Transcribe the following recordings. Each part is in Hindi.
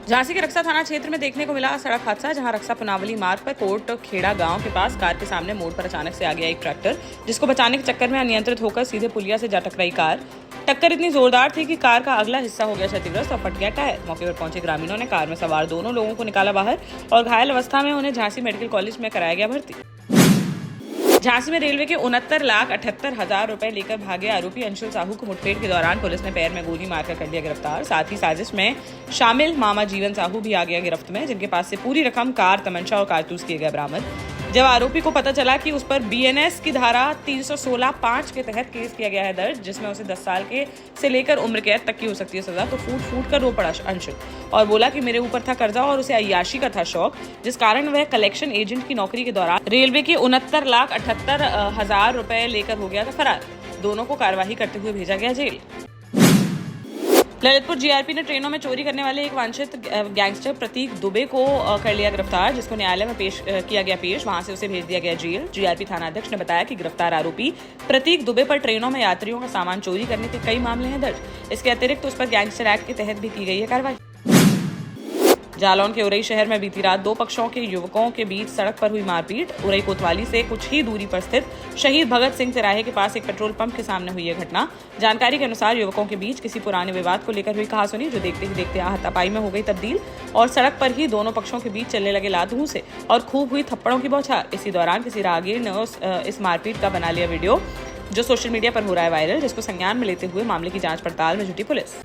झांसी के रक्सा थाना क्षेत्र में देखने को मिला सड़क हादसा, जहां रक्सा पुनावली मार्ग पर कोट खेड़ा गांव के पास कार के सामने मोड़ पर अचानक से आ गया एक ट्रैक्टर, जिसको बचाने के चक्कर में अनियंत्रित होकर सीधे पुलिया से जा टकराई कार। टक्कर इतनी जोरदार थी कि कार का अगला हिस्सा हो गया क्षतिग्रस्त और फट गया टायर। मौके पर पहुंचे ग्रामीणों ने कार में सवार दोनों लोगों को निकाला बाहर और घायल अवस्था में उन्हें झांसी मेडिकल कॉलेज में कराया गया भर्ती। झांसी में रेलवे के 69,78,000 रुपए लेकर भागे आरोपी अंशुल साहू को मुठभेड़ के दौरान पुलिस ने पैर में गोली मारकर कर दिया गिरफ्तार। साथ ही साजिश में शामिल मामा जीवन साहू भी आ गया गिरफ्त में, जिनके पास से पूरी रकम, कार, तमंचा और कारतूस किए गए बरामद। जब आरोपी को पता चला कि उस पर बीएनएस की धारा 316(5) के तहत केस किया गया है दर्ज, जिसमें उसे 10 साल के से लेकर उम्र कैद तक की हो सकती है सजा, तो फूट फूट कर रो पड़ा अंशुल और बोला कि मेरे ऊपर था कर्जा और उसे अय्याशी का था शौक, जिस कारण वह कलेक्शन एजेंट की नौकरी के दौरान रेलवे के 69,78,000 रुपए लेकर हो गया था फरार। दोनों को कार्यवाही करते हुए भेजा गया जेल। ललितपुर जीआरपी ने ट्रेनों में चोरी करने वाले एक वांछित गैंगस्टर प्रतीक दुबे को कर लिया गिरफ्तार, जिसको न्यायालय में पेश किया गया वहां से उसे भेज दिया गया जेल। जीआरपी थाना अध्यक्ष ने बताया कि गिरफ्तार आरोपी प्रतीक दुबे पर ट्रेनों में यात्रियों का सामान चोरी करने के कई मामले हैं दर्ज। इसके अतिरिक्त उस पर गैंगस्टर एक्ट के तहत भी की गई है कार्रवाई। जालौन के उरई शहर में बीती रात दो पक्षों के युवकों के बीच सड़क पर हुई मारपीट। उरई कोतवाली से कुछ ही दूरी पर स्थित शहीद भगत सिंह तिराहे के पास एक पेट्रोल पंप के सामने हुई यह घटना। जानकारी के अनुसार युवकों के बीच किसी पुराने विवाद को लेकर हुई कहासुनी, जो देखते ही देखते हाथापाई में हो गई तब्दील और सड़क पर ही दोनों पक्षों के बीच चलने लगे लात घूंसे और खूब हुई थप्पड़ों की बौछार। इसी दौरान किसी राहगीर ने इस मारपीट का बना लिया वीडियो, जो सोशल मीडिया पर हो रहा है वायरल, जिसको संज्ञान में लेते हुए मामले की जांच पड़ताल में जुटी पुलिस।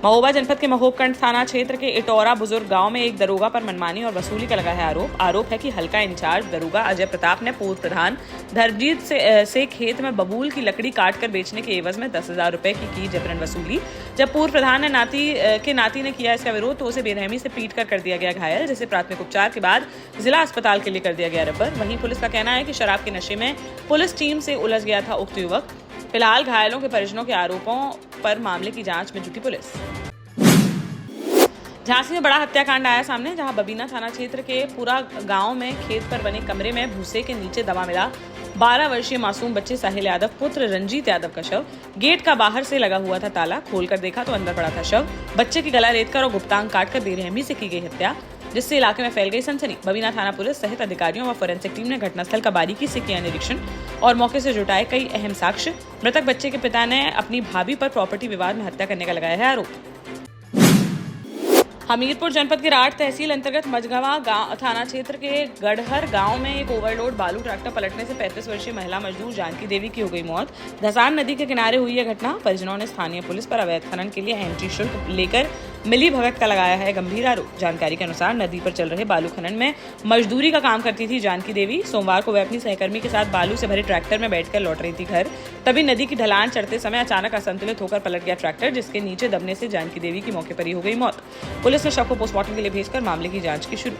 महोबा जनपद के महोबकंड थाना क्षेत्र के इटौरा बुजुर्ग गांव में एक दरोगा पर मनमानी और वसूली का लगा है आरोप है कि हल्का इंचार्ज दरोगा अजय प्रताप ने पूर्व प्रधान धर्मजीत से खेत में बबूल की लकड़ी काटकर बेचने के एवज में 10,000 रुपए की जबरन वसूली। जब पूर्व प्रधान ने नाती ने किया इसका विरोध, तो उसे बेरहमी से पीट कर दिया गया घायल, जिसे प्राथमिक उपचार के बाद जिला अस्पताल के लिए कर दिया गया रेफर। वहीं पुलिस का कहना है कि शराब के नशे में पुलिस टीम से उलझ गया था उक्त युवक। फिलहाल घायलों के परिजनों के आरोपों पर मामले की जांच में जुटी पुलिस। झांसी में बड़ा हत्याकांड आया सामने, जहां बबीना थाना क्षेत्र के पूरा गांव में खेत पर बने कमरे में भूसे के नीचे दबा मिला 12 वर्षीय मासूम बच्चे साहिल यादव पुत्र रंजीत यादव का शव। गेट का बाहर से लगा हुआ था ताला, खोलकर देखा तो अंदर पड़ा था शव। बच्चे की गला रेतकर और गुप्तांग काटकर बेरहमी से की गई हत्या, जिससे इलाके में फैल गई सनसनी। बबीना थाना पुलिस सहित अधिकारियों व फोरेंसिक टीम ने घटनास्थल का बारीकी से किया निरीक्षण और मौके से जुटाए कई अहम साक्ष्य। मृतक बच्चे के पिता ने अपनी भाभी पर प्रॉपर्टी विवाद में हत्या करने का लगाया है आरोप। हमीरपुर जनपद के राठ तहसील अंतर्गत मझगवा थाना क्षेत्र के गढ़हर गांव में एक ओवरलोड बालू ट्रैक्टर पलटने से 35 वर्षीय महिला मजदूर जानकी देवी की हो गई मौत। धसान नदी के किनारे हुई यह घटना। परिजनों ने स्थानीय पुलिस पर अवैध खनन के लिए एंट्री शुल्क लेकर मिली भगत का लगाया है गंभीर आरोप। जानकारी के अनुसार नदी पर चल रहे बालू खनन में मजदूरी का काम करती थी जानकी देवी। सोमवार को वह अपनी सहकर्मी के साथ बालू से भरे ट्रैक्टर में बैठकर लौट रही थी घर, तभी नदी की ढलान चढ़ते समय अचानक असंतुलित होकर पलट गया ट्रैक्टर, जिसके नीचे दबने से जानकी देवी की मौके पर ही हो गई मौत। पुलिस ने शव को पोस्टमार्टम के लिए भेजकर मामले की जांच की शुरू।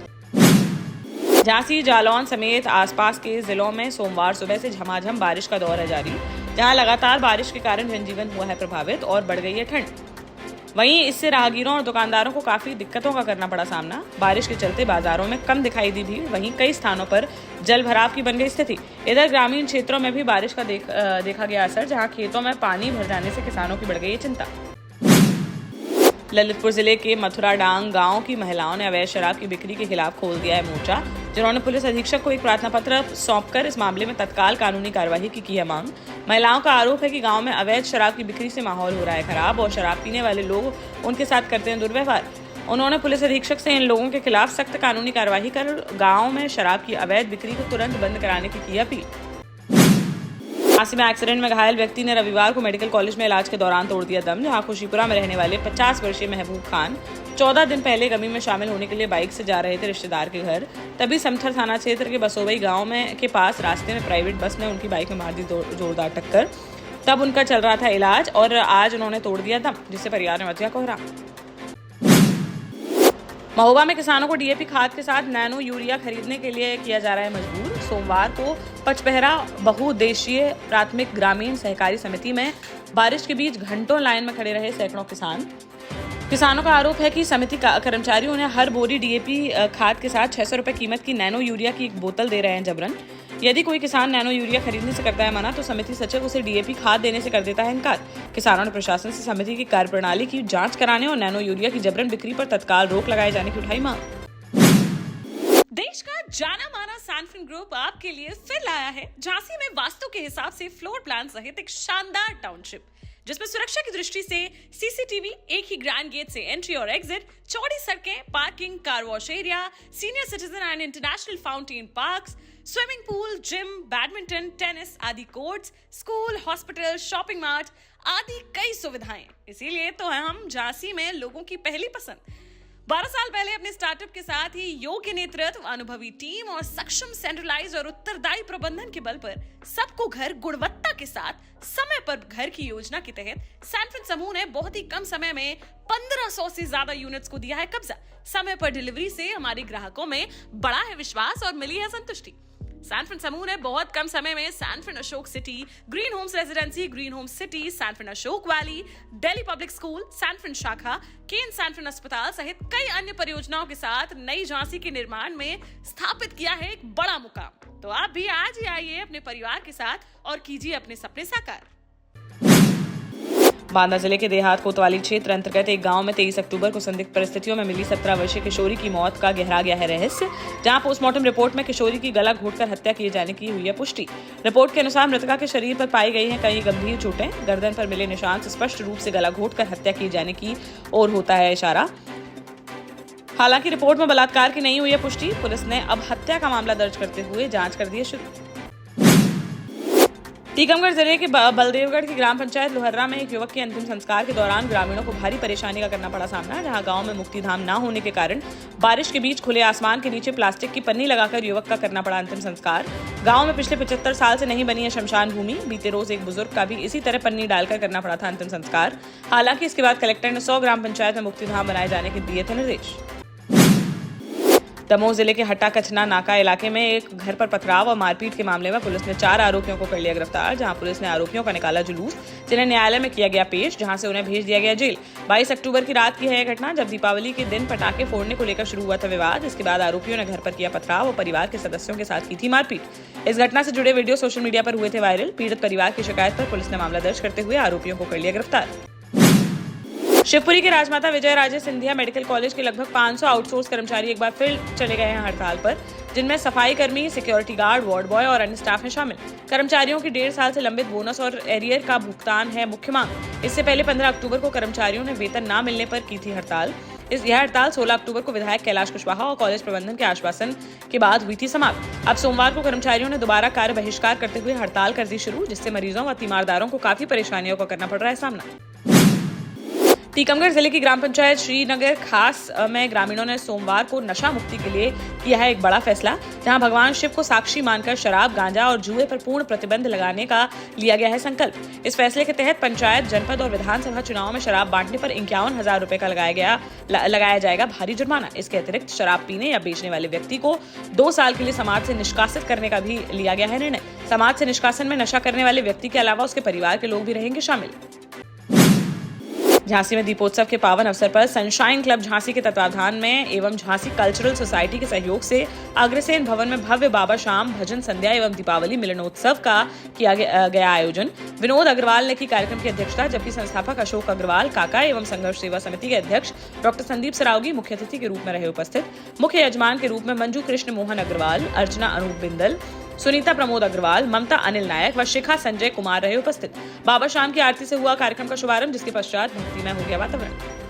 झांसी, जालौन समेत आसपास के जिलों में सोमवार सुबह से झमाझम बारिश का दौर है जारी, जहां लगातार बारिश के कारण जनजीवन हुआ है प्रभावित और बढ़ गई है ठंड। वहीं इससे राहगीरों और दुकानदारों को काफी दिक्कतों का करना पड़ा सामना। बारिश के चलते बाजारों में कम दिखाई दी भीड़, वहीं कई स्थानों पर जल भराव की बन गई स्थिति। इधर ग्रामीण क्षेत्रों में भी बारिश का देखा गया असर, जहां खेतों में पानी भर जाने से किसानों की बढ़ गई चिंता। ललितपुर जिले के मथुरा डांग गांव की महिलाओं ने अवैध शराब की बिक्री के खिलाफ खोल दिया है मोर्चा, जिन्होंने पुलिस अधीक्षक को एक प्रार्थना पत्र सौंपकर इस मामले में तत्काल कानूनी कार्यवाही की है मांग। महिलाओं का आरोप है कि गांव में अवैध शराब की बिक्री से माहौल हो रहा है खराब और शराब पीने वाले लोग उनके साथ करते हैं दुर्व्यवहार। उन्होंने पुलिस अधीक्षक से इन लोगों के खिलाफ सख्त कानूनी कार्यवाही कर गाँव में शराब की अवैध बिक्री को तुरंत बंद कराने की अपील। झांसी में एक्सीडेंट में घायल व्यक्ति ने रविवार को मेडिकल कॉलेज में इलाज के दौरान तोड़ दिया दम, जहां खुशीपुरा में रहने वाले 50 वर्षीय महबूब खान 14 दिन पहले गमी में शामिल होने के लिए बाइक से जा रहे थे रिश्तेदार के घर। तभी समथर थाना क्षेत्र के बसोवई गांव में के पास रास्ते में प्राइवेट बस ने उनकी बाइक में मार दी जोरदार टक्कर। तब उनका चल रहा था इलाज और आज उन्होंने तोड़ दिया दम, जिससे परिवार ने मच गया कोहराम। महोबा में किसानों को डीएपी खाद के साथ नैनो यूरिया खरीदने के लिए किया जा रहा है मजबूर। सोमवार को पचपहरा बहुउद्देशीय प्राथमिक ग्रामीण सहकारी समिति में बारिश के बीच घंटों लाइन में खड़े रहे सैकड़ों किसानों का आरोप है कि समिति का कर्मचारियों ने हर बोरी डीएपी खाद के साथ 600 रुपए कीमत की नैनो यूरिया की एक बोतल दे रहे हैं जबरन। यदि कोई किसान नैनो यूरिया खरीदने से करता है मना, तो समिति सचिव उसे डीएपी खाद देने से कर देता है इनकार। किसानों ने प्रशासन से समिति की कार्यप्रणाली की जांच कराने और नैनो यूरिया की जबरन बिक्री पर तत्काल रोक लगाए जाने की उठाई मांग। देश का जाना माना सैनफिन ग्रुप आपके लिए फिर लाया है झांसी में वास्तु के हिसाब से फ्लोर प्लान सहित एक शानदार टाउनशिप, जिसमें सुरक्षा की दृष्टि से सीसीटीवी, एक ही ग्रैंड गेट से एंट्री और एग्जिट, चौड़ी सड़कें, parking, car wash area, senior citizen and international fountain parks, swimming pool, gym, badminton, tennis आदि courts, school, hospital, shopping mart आदि कई सुविधाएं। इसीलिए तो हम झांसी में लोगों की पहली पसंद। 12 साल पहले अपने स्टार्टअप के साथ ही योग्य नेतृत्व, अनुभवी टीम और सक्षम सेंट्रलाइज और उत्तरदायी प्रबंधन के बल पर सबको घर गुणवत्ता के साथ समय पर घर की योजना के तहत सैनफिन समूह ने बहुत ही कम समय में 1500 से ज्यादा यूनिट्स को दिया है कब्जा। समय पर डिलीवरी से हमारे ग्राहकों में बढ़ा है विश्वास और मिली है संतुष्टि। सैनफिन समूह ने बहुत कम समय में Sanfin Ashok city, green homes residency, green homes city, Sanfin Ashok valley, Delhi public school, Sanfin शाखा, केन सैनफिन अस्पताल सहित कई अन्य परियोजनाओं के साथ नई झांसी के निर्माण में स्थापित किया है एक बड़ा मुकाम। तो आप भी आज ही आइए अपने परिवार के साथ और कीजिए अपने सपने साकार। बांदा जिले के देहात कोतवाली क्षेत्र अंतर्गत एक गांव में 23 अक्टूबर को संदिग्ध परिस्थितियों में मिली 17 वर्षीय किशोरी की मौत का गहरा गया है रहस्य, जहां पोस्टमार्टम रिपोर्ट में किशोरी की गला घोटकर हत्या किए जाने की हुई है पुष्टि। रिपोर्ट के अनुसार मृतका के शरीर पर पाई गई हैं कई गंभीर चोटें। गर्दन पर मिले निशान से स्पष्ट रूप से गला घोटकर हत्या किए जाने की ओर होता है इशारा। हालांकि रिपोर्ट में बलात्कार की नहीं हुई है पुष्टि। पुलिस ने अब हत्या का मामला दर्ज करते हुए जांच कर दी है शुरू। टीकमगढ़ जिले के बलदेवगढ़ की ग्राम पंचायत लोहर्रा में एक युवक के अंतिम संस्कार के दौरान ग्रामीणों को भारी परेशानी का करना पड़ा सामना, जहां गांव में मुक्तिधाम न होने के कारण बारिश के बीच खुले आसमान के नीचे प्लास्टिक की पन्नी लगाकर युवक का करना पड़ा अंतिम संस्कार। गांव में पिछले 75 साल से नहीं बनी है शमशान भूमि। बीते रोज एक बुजुर्ग का भी इसी तरह पन्नी डालकर करना पड़ा था अंतिम संस्कार। हालांकि इसके बाद कलेक्टर ने 100 ग्राम पंचायत में मुक्तिधाम बनाए जाने के दिए थे निर्देश। दमोह जिले के हट्टा कचना नाका इलाके में एक घर पर पथराव और मारपीट के मामले में पुलिस ने 4 आरोपियों को कर लिया गिरफ्तार, जहां पुलिस ने आरोपियों का निकाला जुलूस, जिन्हें न्यायालय में किया गया पेश, जहां से उन्हें भेज दिया गया जेल। 22 अक्टूबर की रात की है यह घटना, जब दीपावली के दिन पटाखे फोड़ने को लेकर शुरू हुआ था विवाद। इसके बाद आरोपियों ने घर पर किया पथराव और परिवार के सदस्यों के साथ की थी मारपीट। इस घटना से जुड़े वीडियो सोशल मीडिया पर हुए थे वायरल। पीड़ित परिवार की शिकायत पर पुलिस ने मामला दर्ज करते हुए आरोपियों को कर लिया गिरफ्तार। शिवपुरी के राजमाता विजय राजे सिंधिया मेडिकल कॉलेज के लगभग 500 आउटसोर्स कर्मचारी एक बार फिर चले गए हैं हड़ताल पर, जिनमें सफाई कर्मी, सिक्योरिटी गार्ड, वार्ड बॉय और अन्य स्टाफ हैं शामिल। कर्मचारियों की 1.5 साल से लंबित बोनस और एरियर का भुगतान है मुख्य मांग। इससे पहले 15 अक्टूबर को कर्मचारियों ने वेतन न मिलने पर की थी हड़ताल। यह हड़ताल 16 अक्टूबर को विधायक कैलाश कुशवाहा और कॉलेज प्रबंधन के आश्वासन के बाद हुई थी समाप्त। अब सोमवार को कर्मचारियों ने दोबारा कार्य बहिष्कार करते हुए हड़ताल कर दी शुरू, जिससे मरीजों व तीमारदारों को काफी परेशानियों का करना पड़ रहा है सामना। टीकमगढ़ जिले की ग्राम पंचायत श्रीनगर खास में ग्रामीणों ने सोमवार को नशा मुक्ति के लिए किया है एक बड़ा फैसला, जहां भगवान शिव को साक्षी मानकर शराब, गांजा और जुए पर पूर्ण प्रतिबंध लगाने का लिया गया है संकल्प। इस फैसले के तहत पंचायत, जनपद और विधानसभा चुनाव में शराब बांटने पर 51,000 रुपए का लगाया जाएगा भारी जुर्माना। इसके अतिरिक्त शराब पीने या बेचने वाले व्यक्ति को 2 साल के लिए समाज से निष्कासित करने का भी लिया गया है निर्णय। समाज से निष्कासन में नशा करने वाले व्यक्ति के अलावा उसके परिवार के लोग भी रहेंगे शामिल। झांसी में दीपोत्सव के पावन अवसर पर सनशाइन क्लब झांसी के तत्वावधान में एवं झांसी कल्चरल सोसाइटी के सहयोग से अग्रसेन भवन में भव्य बाबा शाम भजन संध्या एवं दीपावली मिलनोत्सव का किया गया आयोजन। विनोद अग्रवाल ने की कार्यक्रम की अध्यक्षता, जबकि संस्थापक अशोक अग्रवाल, काका एवं संघर्ष सेवा समिति के अध्यक्ष डॉक्टर संदीप सरावगी मुख्य अतिथि के रूप में रहे उपस्थित। मुख्य यजमान के रूप में मंजू कृष्ण मोहन अग्रवाल, अर्चना अनूप बिंदल, सुनीता प्रमोद अग्रवाल, ममता अनिल नायक व शिखा संजय कुमार रहे उपस्थित। बाबा शाम की आरती से हुआ कार्यक्रम का शुभारंभ, जिसके पश्चात भक्तिमय हो गया वातावरण।